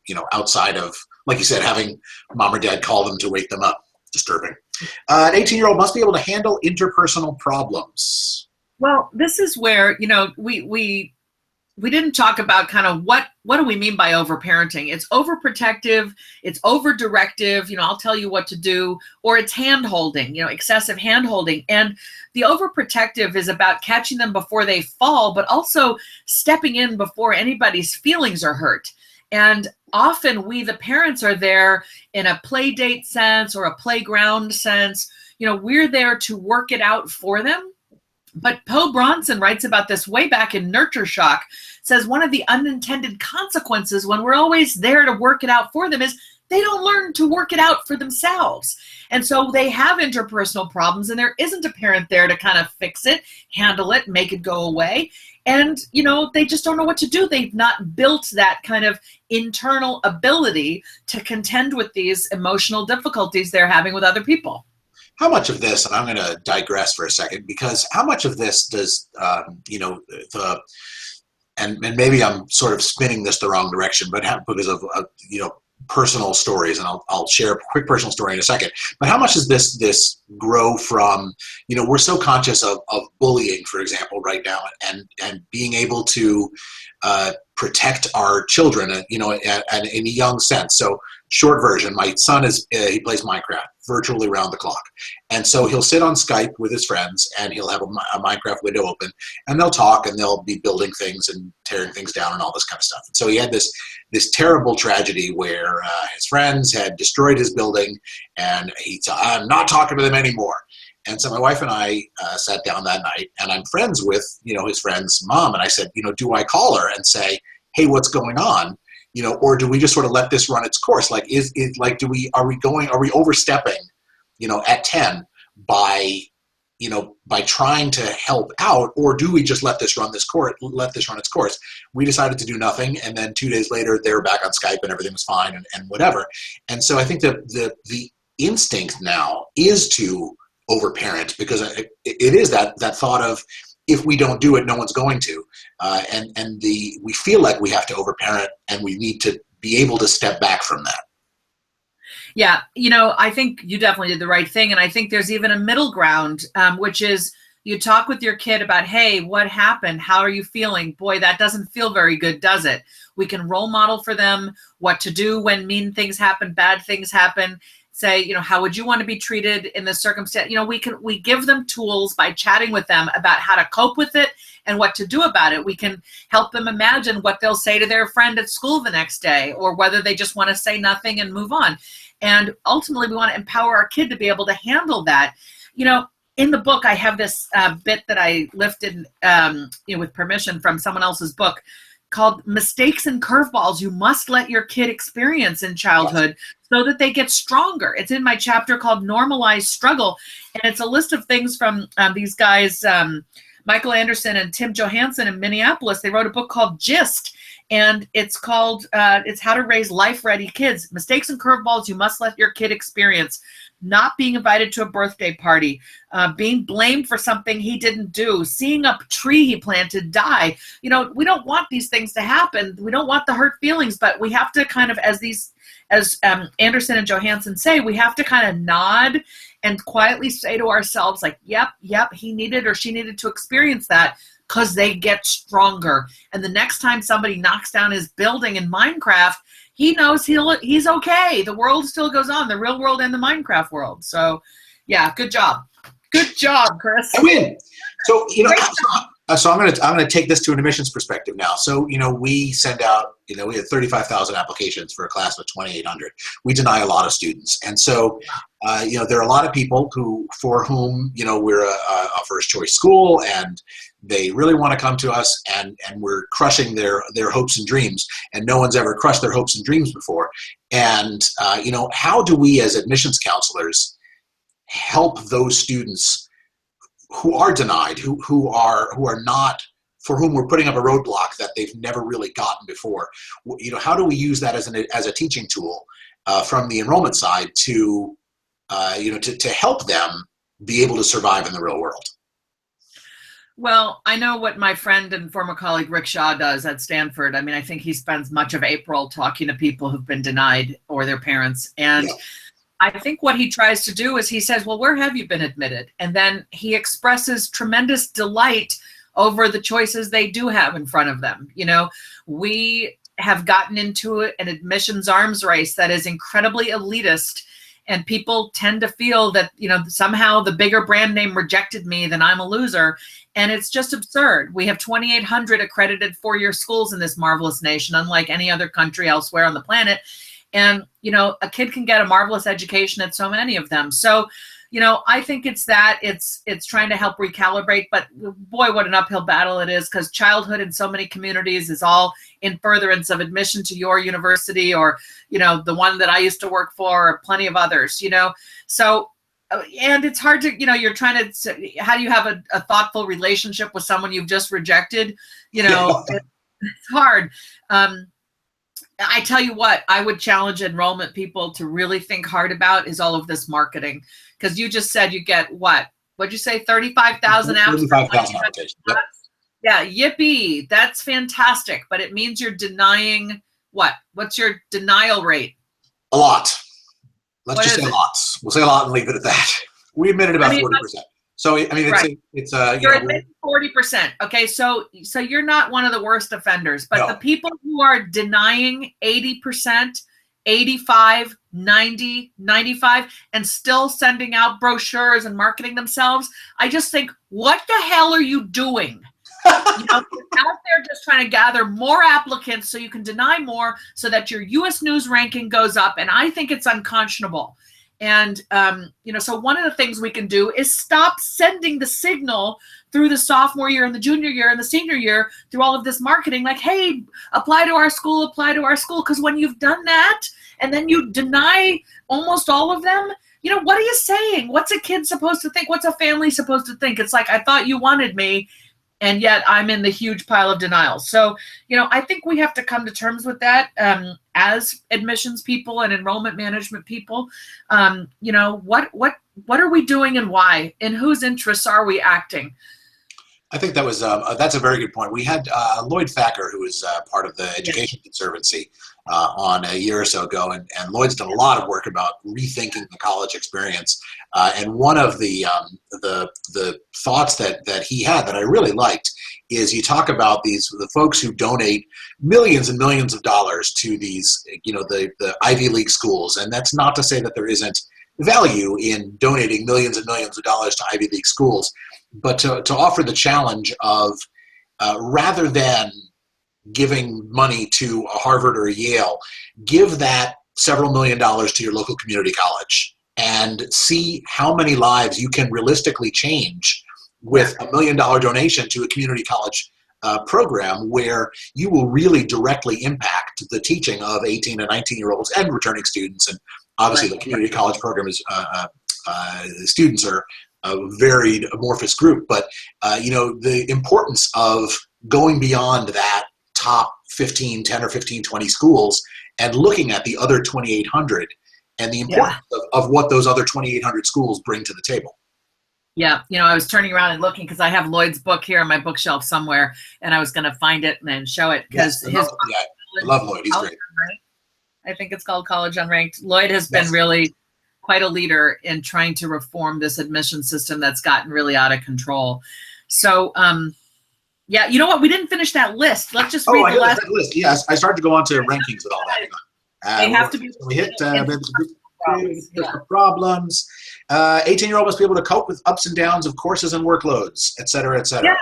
you know, outside of, like you said, having mom or dad call them to wake them up. Disturbing. An 18-year-old must be able to handle interpersonal problems. Well, this is where, you know, we didn't talk about kind of what do we mean by overparenting. It's overprotective, it's overdirective, you know, I'll tell you what to do, or it's hand-holding, you know, excessive hand-holding. And the overprotective is about catching them before they fall, but also stepping in before anybody's feelings are hurt. And often we, the parents, are there in a play date sense or a playground sense. You know, we're there to work it out for them. But Poe Bronson writes about this way back in Nurture Shock, says one of the unintended consequences when we're always there to work it out for them is they don't learn to work it out for themselves. And so they have interpersonal problems and there isn't a parent there to kind of fix it, handle it, make it go away. And, you know, they just don't know what to do. They've not built that kind of internal ability to contend with these emotional difficulties they're having with other people. How much of this, and I'm going to digress for a second, because how much of this does, you know, and maybe I'm sort of spinning this the wrong direction, but because of, you know, personal stories, and I'll share a quick personal story in a second, but how much does this grow from, you know, we're so conscious of bullying, for example, right now, and being able to protect our children, you know, and in a young sense. So short version, my son he plays Minecraft virtually around the clock. And so he'll sit on Skype with his friends and he'll have a Minecraft window open and they'll talk and they'll be building things and tearing things down and all this kind of stuff. And so he had this terrible tragedy where his friends had destroyed his building and he said, I'm not talking to them anymore. And so my wife and I sat down that night, and I'm friends with, his friend's mom. And I said, do I call her and say, hey, what's going on? Or do we just sort of let this run its course? Like, are we overstepping, at 10 by trying to help out, or do we just let this run its course? We decided to do nothing, and then 2 days later, they were back on Skype, and everything was fine, and whatever. And so I think that the instinct now is to overparent, because it is that thought of, if we don't do it, no one's going to, we feel like we have to overparent, and we need to be able to step back from that. Yeah, I think you definitely did the right thing. And I think there's even a middle ground, which is you talk with your kid about, hey, what happened? How are you feeling? Boy, that doesn't feel very good, does it? We can role model for them what to do when mean things happen, bad things happen. Say, how would you want to be treated in this circumstance? We give them tools by chatting with them about how to cope with it and what to do about it. We can help them imagine what they'll say to their friend at school the next day, or whether they just want to say nothing and move on. And ultimately, we want to empower our kid to be able to handle that. In the book, I have this bit that I lifted, with permission from someone else's book, called Mistakes and Curveballs You Must Let Your Kid Experience in Childhood so that they get stronger. It's in my chapter called Normalized Struggle. And it's a list of things from these guys, Michael Anderson and Tim Johansson in Minneapolis. They wrote a book called Gist. And it's called, it's How to Raise Life-Ready Kids. Mistakes and Curveballs You Must Let Your Kid Experience. Not being invited to a birthday party, being blamed for something he didn't do, seeing a tree he planted die. We don't want these things to happen. We don't want the hurt feelings, but we have to kind of, as Anderson and Johansson say, we have to kind of nod and quietly say to ourselves, like, yep, he needed or she needed to experience that, because they get stronger. And the next time somebody knocks down his building in Minecraft, he knows he's okay. The world still goes on, the real world and the Minecraft world. So, yeah, good job. Good job, Chris. I win. So, so I'm gonna take this to an admissions perspective now. So, we send out, we had 35,000 applications for a class of 2,800. We deny a lot of students. And so, there are a lot of people for whom, we're a first choice school, and they really want to come to us, and we're crushing their hopes and dreams, and no one's ever crushed their hopes and dreams before. And, how do we as admissions counselors help those students who are denied, who are not, for whom we're putting up a roadblock that they've never really gotten before? How do we use that as a teaching tool from the enrollment side to help them be able to survive in the real world? Well, I know what my friend and former colleague Rick Shaw does at Stanford. I mean, I think he spends much of April talking to people who've been denied or their parents. And yeah. I think what he tries to do is he says, well, where have you been admitted? And then he expresses tremendous delight over the choices they do have in front of them. We have gotten into an admissions arms race that is incredibly elitist. And people tend to feel that, somehow the bigger brand name rejected me, then I'm a loser. And it's just absurd. We have 2,800 accredited four-year schools in this marvelous nation, unlike any other country elsewhere on the planet. And, a kid can get a marvelous education at so many of them. So, I think it's trying to help recalibrate, but boy, what an uphill battle it is, because childhood in so many communities is all in furtherance of admission to your university, or, the one that I used to work for, or plenty of others, So, and it's hard to, you're trying to, how do you have a thoughtful relationship with someone you've just rejected? It's hard. I tell you what, I would challenge enrollment people to really think hard about is all of this marketing. Because you just said you get what? What'd you say? 35,000 apps? 35,000 applications. Yep. Yeah, yippee. That's fantastic. But it means you're denying what? What's your denial rate? A lot. Let's just say lots. We'll say a lot and leave it at that. We admitted about 40%. So, right. You're admitting 40%. Okay, so you're not one of the worst offenders, but the people who are denying 80%, 85, 90, 95, and still sending out brochures and marketing themselves, I just think, what the hell are you doing? You're out there just trying to gather more applicants so you can deny more so that your U.S. News ranking goes up, and I think it's unconscionable. And, so one of the things we can do is stop sending the signal through the sophomore year and the junior year and the senior year through all of this marketing, like, hey, apply to our school, apply to our school. Because when you've done that and then you deny almost all of them, what are you saying? What's a kid supposed to think? What's a family supposed to think? It's like, I thought you wanted me, and yet I'm in the huge pile of denial. So, I think we have to come to terms with that as admissions people and enrollment management people. What are we doing and why? In whose interests are we acting? I think that's a very good point. We had Lloyd Thacker, who is part of the Education Conservancy, on a year or so ago, and Lloyd's done a lot of work about rethinking the college experience. And one of the thoughts that he had that I really liked is you talk about the folks who donate millions and millions of dollars to these, the Ivy League schools, and that's not to say that there isn't value in donating millions and millions of dollars to Ivy League schools. But to offer the challenge of rather than giving money to a Harvard or a Yale, give that several $1 million to your local community college and see how many lives you can realistically change with $1 million donation to a community college program, where you will really directly impact the teaching of 18 and 19-year-olds and returning students. And obviously the community college program is students are a varied amorphous group, but the importance of going beyond that top 10 or 15, 20 schools and looking at the other 2,800 and the importance of what those other 2,800 schools bring to the table. Yeah, I was turning around and looking because I have Lloyd's book here on my bookshelf somewhere, and I was going to find it and then show it because I love Lloyd. He's great. I think it's called College Unranked. Lloyd has been really quite a leader in trying to reform this admission system that's gotten really out of control. So, you know what? We didn't finish that list. Let's just read the last list. Yes, I started to go on to rankings and all that. They have to be. We hit problems. 18-year-old must be able to cope with ups and downs of courses and workloads, et cetera, et cetera. Yeah,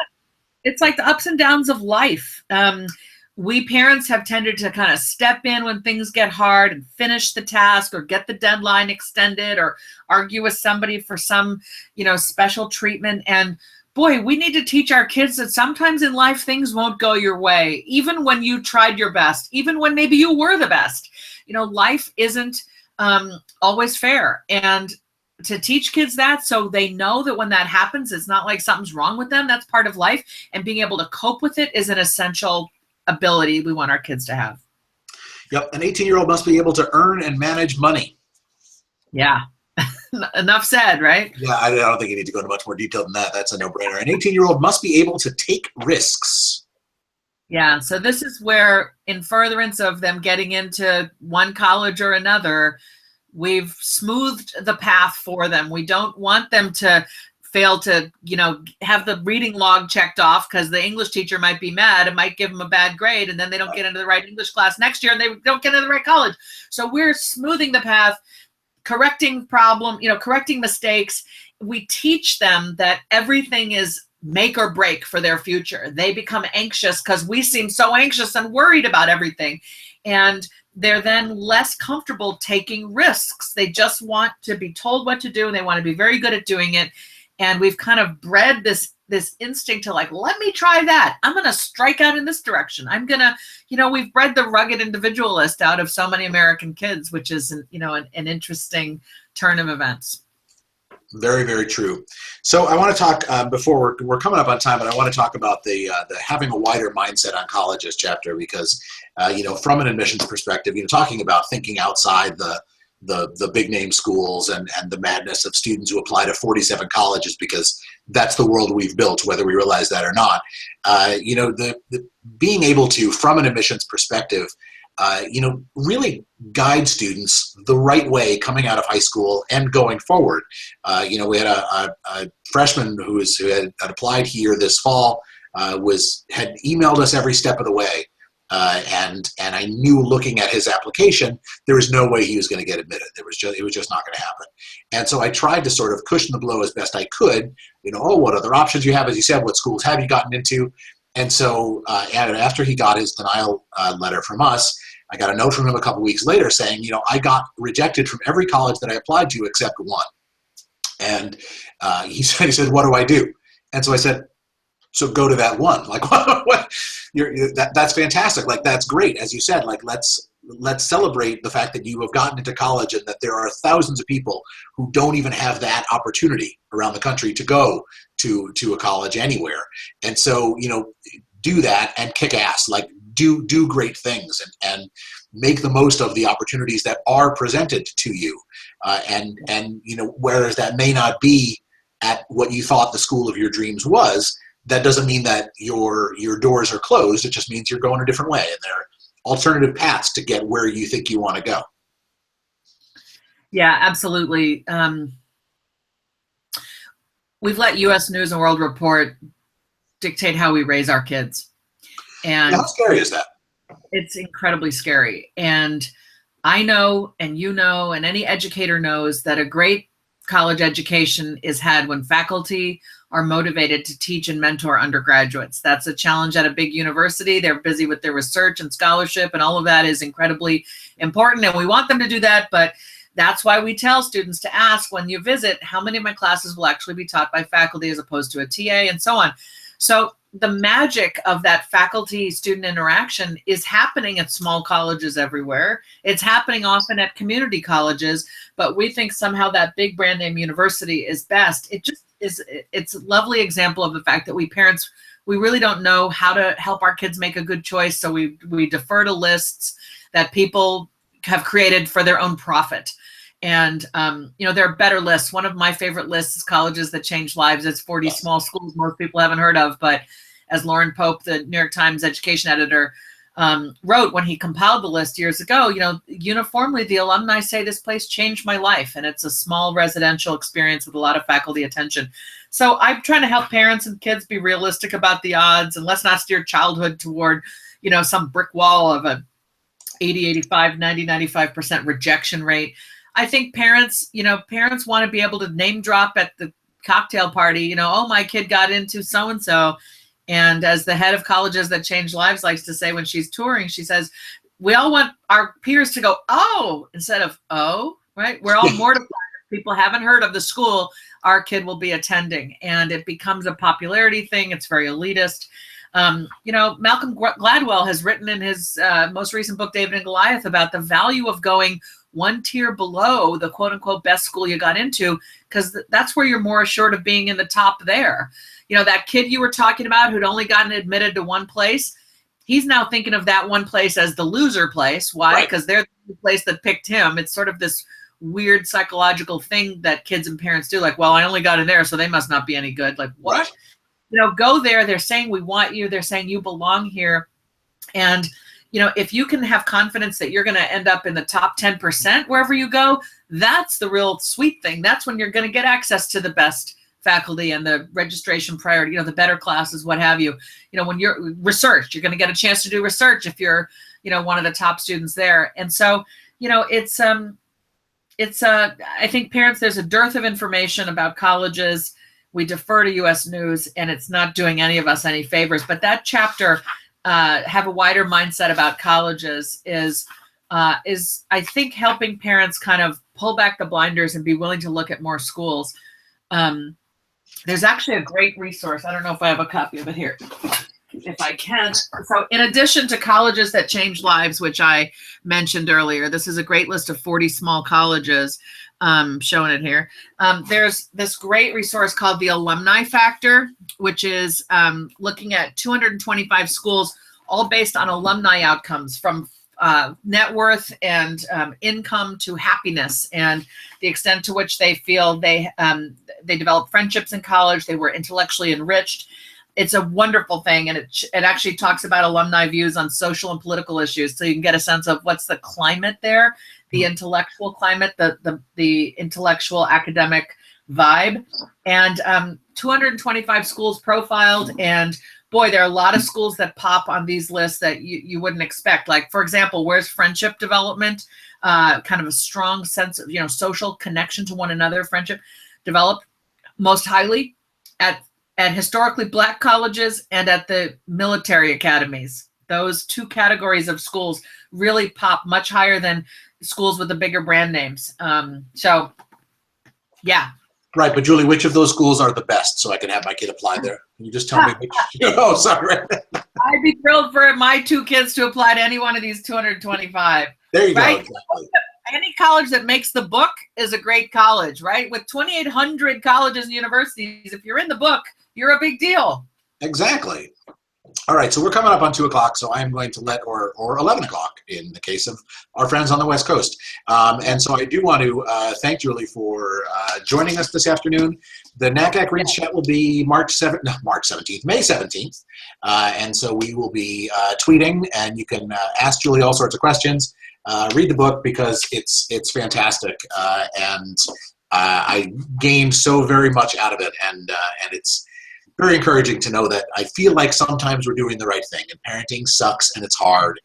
it's like the ups and downs of life. We parents have tended to kind of step in when things get hard and finish the task or get the deadline extended or argue with somebody for some, special treatment. And boy, we need to teach our kids that sometimes in life things won't go your way, even when you tried your best, even when maybe you were the best. Life isn't always fair. And to teach kids that so they know that when that happens, it's not like something's wrong with them. That's part of life. And being able to cope with it is an essential ability we want our kids to have. Yep. An 18-year-old must be able to earn and manage money. Yeah. Enough said, right? Yeah, I don't think you need to go into much more detail than that. That's a no-brainer. An 18-year-old must be able to take risks. Yeah. So this is where, in furtherance of them getting into one college or another, we've smoothed the path for them. We don't want them to fail to, have the reading log checked off because the English teacher might be mad and might give them a bad grade, and then they don't get into the right English class next year and they don't get into the right college. So we're smoothing the path, correcting correcting mistakes. We teach them that everything is make or break for their future. They become anxious because we seem so anxious and worried about everything. And they're then less comfortable taking risks. They just want to be told what to do, and they want to be very good at doing it. And we've kind of bred this instinct to let me try that. I'm going to strike out in this direction. I'm going to, we've bred the rugged individualist out of so many American kids, which is, an interesting turn of events. Very, very true. So I want to talk before we're coming up on time, but I want to talk about the having a wider mindset on colleges chapter, because from an admissions perspective, talking about thinking outside the big name schools and the madness of students who apply to 47 colleges, because that's the world we've built, whether we realize that or not. The being able to, from an admissions perspective, really guide students the right way coming out of high school and going forward. We had a freshman who had applied here this fall, had emailed us every step of the way. And I knew, looking at his application, there was no way he was going to get admitted. It was just not going to happen. And so I tried to sort of cushion the blow as best I could. What other options you have? As you said, what schools have you gotten into? And so after he got his denial letter from us, I got a note from him a couple weeks later saying, I got rejected from every college that I applied to except one. And he said, what do I do? And so I said, so go to that one. Like, what? That's fantastic. Like, that's great. As you said, like, let's celebrate the fact that you have gotten into college and that there are thousands of people who don't even have that opportunity around the country to go to a college anywhere. And so, do that and kick ass. Like, do great things and make the most of the opportunities that are presented to you. And whereas that may not be at what you thought the school of your dreams was, that doesn't mean that your doors are closed. It just means you're going a different way, and there are alternative paths to get where you think you want to go. Yeah, absolutely. We've let U.S. News and World Report dictate how we raise our kids. And how scary is that? It's incredibly scary. And I know, and and any educator knows that a great college education is had when faculty are motivated to teach and mentor undergraduates. That's a challenge at a big university. They're busy with their research and scholarship, and all of that is incredibly important. And we want them to do that, but that's why we tell students to ask when you visit, how many of my classes will actually be taught by faculty as opposed to a TA, and so on. So the magic of that faculty-student interaction is happening at small colleges everywhere. It's happening often at community colleges, but we think somehow that big brand name university is best. It's a lovely example of the fact that we parents, we really don't know how to help our kids make a good choice, so we defer to lists that people have created for their own profit. And, there are better lists. One of my favorite lists is Colleges That Change Lives. It's 40 small schools most people haven't heard of. But as Lauren Pope, the New York Times education editor, wrote when he compiled the list years ago, uniformly the alumni say this place changed my life. And it's a small residential experience with a lot of faculty attention. So I'm trying to help parents and kids be realistic about the odds, and let's not steer childhood toward, some brick wall of a 80, 85, 90, 95% rejection rate. I think parents want to be able to name drop at the cocktail party, oh, my kid got into so-and-so. And as the head of Colleges That Change Lives likes to say when she's touring, she says, we all want our peers to go, oh, instead of, oh, right? We're all mortified. If people haven't heard of the school our kid will be attending. And it becomes a popularity thing. It's very elitist. Malcolm Gladwell has written in his most recent book, David and Goliath, about the value of going one tier below the quote unquote best school you got into, because that's where you're more assured of being in the top there. That kid you were talking about who'd only gotten admitted to one place, he's now thinking of that one place as the loser place. Why? Because they're the place that picked him. It's sort of this weird psychological thing that kids and parents do. Like, well, I only got in there, so they must not be any good. Like, what? Right. Go there. They're saying we want you. They're saying you belong here. And if you can have confidence that you're going to end up in the top 10% wherever you go, that's the real sweet thing. That's when you're going to get access to the best faculty and the registration priority, the better classes, what have you. When you're research, you're going to get a chance to do research if you're, one of the top students there. And so, it's I think parents, there's a dearth of information about colleges. We defer to U.S. News, and it's not doing any of us any favors. But that chapter, have a wider mindset about colleges, is I think helping parents kind of pull back the blinders and be willing to look at more schools. There's actually a great resource. I don't know if I have a copy of it here, if I can. So in addition to Colleges That Change Lives, which I mentioned earlier, this is a great list of 40 small colleges, showing it here. There's this great resource called the Alumni Factor, which is looking at 225 schools, all based on alumni outcomes, from net worth and income to happiness, and the extent to which they feel they developed friendships in college, they were intellectually enriched. It's a wonderful thing, and it actually talks about alumni views on social and political issues, so you can get a sense of what's the climate there, the intellectual climate, the intellectual academic vibe, and 225 schools profiled. And boy, there are a lot of schools that pop on these lists that you wouldn't expect. Like, for example, where's friendship development? Kind of a strong sense of, social connection to one another, friendship developed most highly at historically Black colleges and at the military academies. Those two categories of schools really pop much higher than schools with the bigger brand names. So, yeah. Right, but Julie, which of those schools are the best so I can have my kid apply there? Can you just tell me which? Oh, sorry. I'd be thrilled for my two kids to apply to any one of these 225. There you right? go. Exactly. Any college that makes the book is a great college, right? With 2,800 colleges and universities, if you're in the book, you're a big deal. Exactly. All right, so we're coming up on 2 o'clock, so I'm going to let, or 11 o'clock in the case of our friends on the West Coast. And so I do want to thank Julie for joining us this afternoon. The NACAC Reads Chat will be May 17th. And so we will be tweeting, and you can ask Julie all sorts of questions. Read the book because it's fantastic, and I gained so very much out of it, and it's very encouraging to know that I feel like sometimes we're doing the right thing, and parenting sucks and it's hard,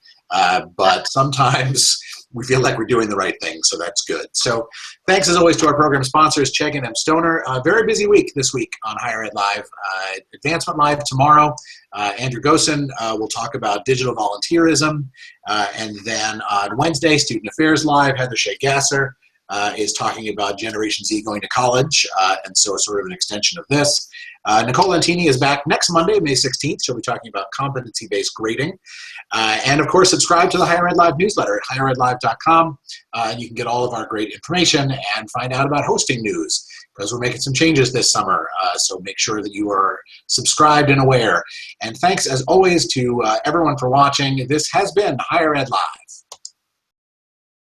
but sometimes we feel like we're doing the right thing, so that's good. So thanks as always to our program sponsors, Chegg and M. Stoner. Very busy week this week on Higher Ed Live. Advancement Live tomorrow. Andrew Gosen will talk about digital volunteerism. And then on Wednesday, Student Affairs Live, Heather Shea Gasser is talking about Generation Z going to college, and so sort of an extension of this. Nicole Lentini is back next Monday, May 16th. She'll be talking about competency-based grading. And, of course, subscribe to the Higher Ed Live newsletter at higheredlive.com. And you can get all of our great information and find out about hosting news, because we're making some changes this summer. So make sure that you are subscribed and aware. And thanks, as always, to everyone for watching. This has been Higher Ed Live.